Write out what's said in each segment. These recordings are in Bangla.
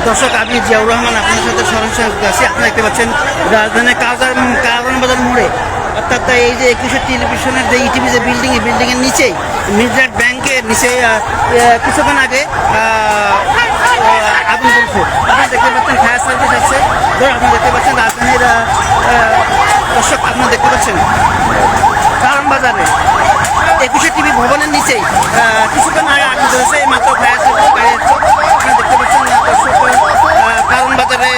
দর্শক, আমি জিয়াউর রহমান আপনার সাথে সরাসরি আছি। আপনারা দেখতে পাচ্ছেন রাজধানীর কারওয়ান বাজার মোড়ে, অর্থাৎ এই যে 21 টেলিভিশনের যে ইটিভি যে বিল্ডিংয়ের নিচেই মিডল্যান্ড ব্যাংকের নিচে কিছুক্ষণ আগে আগুন জ্বলছে। আপনারা দেখতে পাচ্ছেন ফায়ার সার্ভিস আছে। আপনারা দেখতে পাচ্ছেন রাজধানীর দর্শক, আপনারা দেখতে পাচ্ছেন কারওয়ান বাজারে 21 টিভি ভবনের নিচেই কিছুক্ষণ আগে আগুন ধরেছে। এই মাত্র ফায়ার সার্ভিস গাড়ি আসছে। আপনারা দেখতে পাচ্ছেন দর্শক, কারওয়ান বাজারে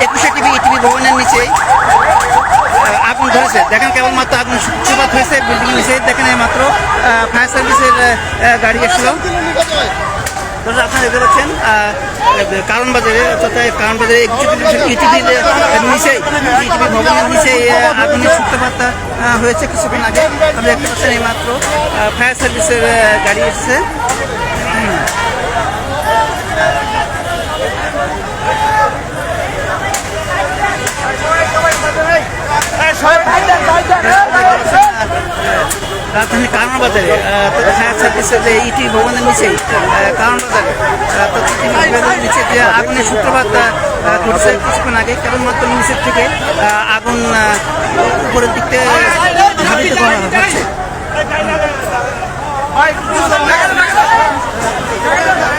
21 টিভি ইটিভি ভবনের নিচেই আগুন ধরেছে। দেখেন কেবলমাত্র আগুন সূত্রপাত হয়েছে বিল্ডিং নিচে। দেখেন এই মাত্র ফায়ার সার্ভিসের গাড়ি এসেছিল। আপনারা দেখতে পাচ্ছেন কারওয়ান বাজারে, অর্থাৎ কারওয়ান বাজারে ইটিভি ভবনের নিচে আগুনের সূত্রপাত হয়েছে কিছুক্ষণ আগে। আপনারা দেখতে পাচ্ছেন এই মাত্র ফায়ার সার্ভিসের গাড়ি এসেছে। রাজধানী কারওয়ান বাজারে ফায়ার সার্ভিসের যে ইটি ভবনের নিচেই কারওয়ান বাজারে নিচে যে আগুনের সূত্রপাত ঘটছে কিছুক্ষণ আগে। কেবলমাত্র নিচের থেকে আগুন উপরের দিক থেকে ধাবিত করা হচ্ছে।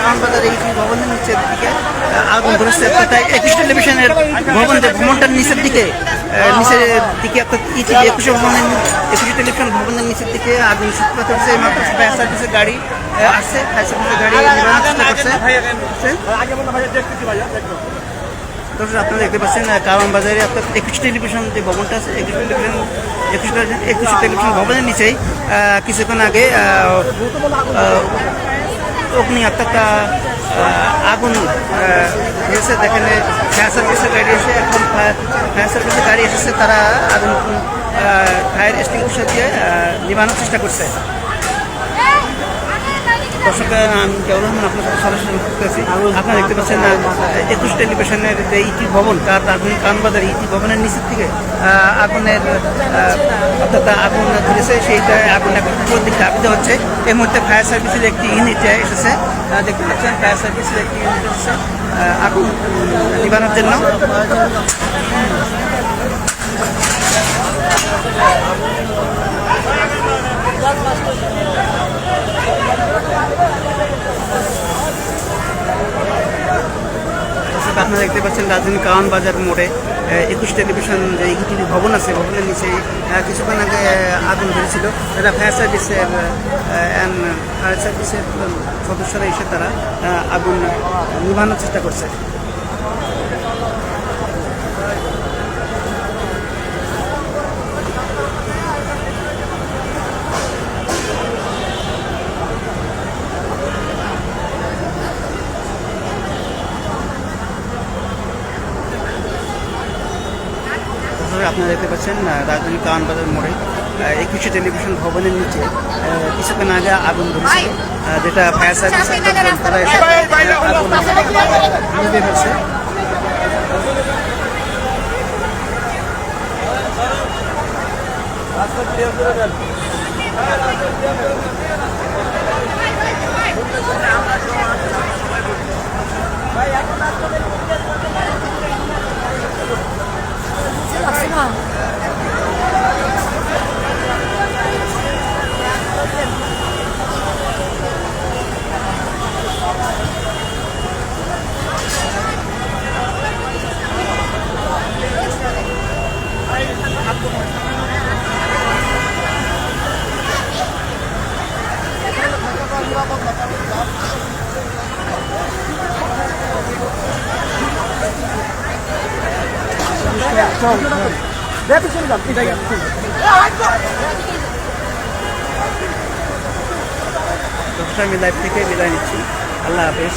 কারওয়ান বাজারে ইটি ভবনের নিচের দিকে আগুন ধরেছে। তাই 21 টেলিভিশনের ভবনটার নিচের দিকে অর্থাৎ ইটিভি 21 টেলিভিশন ভবনের নিচের দিকে আগুন সূত্রপাত হচ্ছে। মাত্র ফায়ার সার্ভিসের গাড়ি আসছে। ফায়ার সার্ভিসের গাড়ি নিবারণের চেষ্টা করছে। আপনারা দেখতে পাচ্ছেন কারওয়ান বাজারে অর্থাৎ 21 টেলিভিশন যে ভবনটা আছে, 21 টেলিভিশন ভবনের নিচেই কিছুক্ষণ আগে অগ্নি অর্থাৎ আগুন হয়েছে। দেখেন ফায়ার সার্ভিসের গাড়ি এসে এখন ফায়ার সার্ভিসের গাড়ি এসেছে। তারা আগুন ফায়ার এক্সটিংগুইশার দিয়ে নিবানোর চেষ্টা করছে। দর্শক, আমি জিয়াউর রহমান আপনার সাথে সরাসরি করতেছি। আপনারা দেখতে পাচ্ছেন 21 টেলিভিশনের যে ইটি ভবন, তার রাজধানী কারওয়ান বাজার ইটি ভবনের নিচের থেকে আগুনের অর্থাৎ আগুন ধরেছে। সেইটা আগুন এখন উপরের দিকে ধাবিত হচ্ছে। এই মুহূর্তে ফায়ার সার্ভিসের একটি ইউনিট এসেছে। দেখতে পাচ্ছেন ফায়ার সার্ভিসের একটি ইউনিট এসেছে আগুন নিবানোর জন্য। আপনারা দেখতে পাচ্ছেন রাজধানী কারওয়ান বাজার মোড়ে 21 টেলিভিশন যে ইটিভি ভবন আছে, ভবনের নিচে কিছুক্ষণ আগে আগুন ধরেছিল। এটা ফায়ার সার্ভিসের সদস্যরা এসে তারা আগুন নিভানোর চেষ্টা করছে। আপনারা দেখতে পাচ্ছেন রাজধানী কারওয়ান বাজার মোড়ে 21 টেলিভিশন ভবনের নিচে কিছুক্ষণ আগে আগুন ধরেছে, যেটা ফায়ার সার্ভিস তারা এসে নিভে ফেলছে। আমি লাইভ থেকে বিদায় নিচ্ছি। আল্লাহ হাফেজ।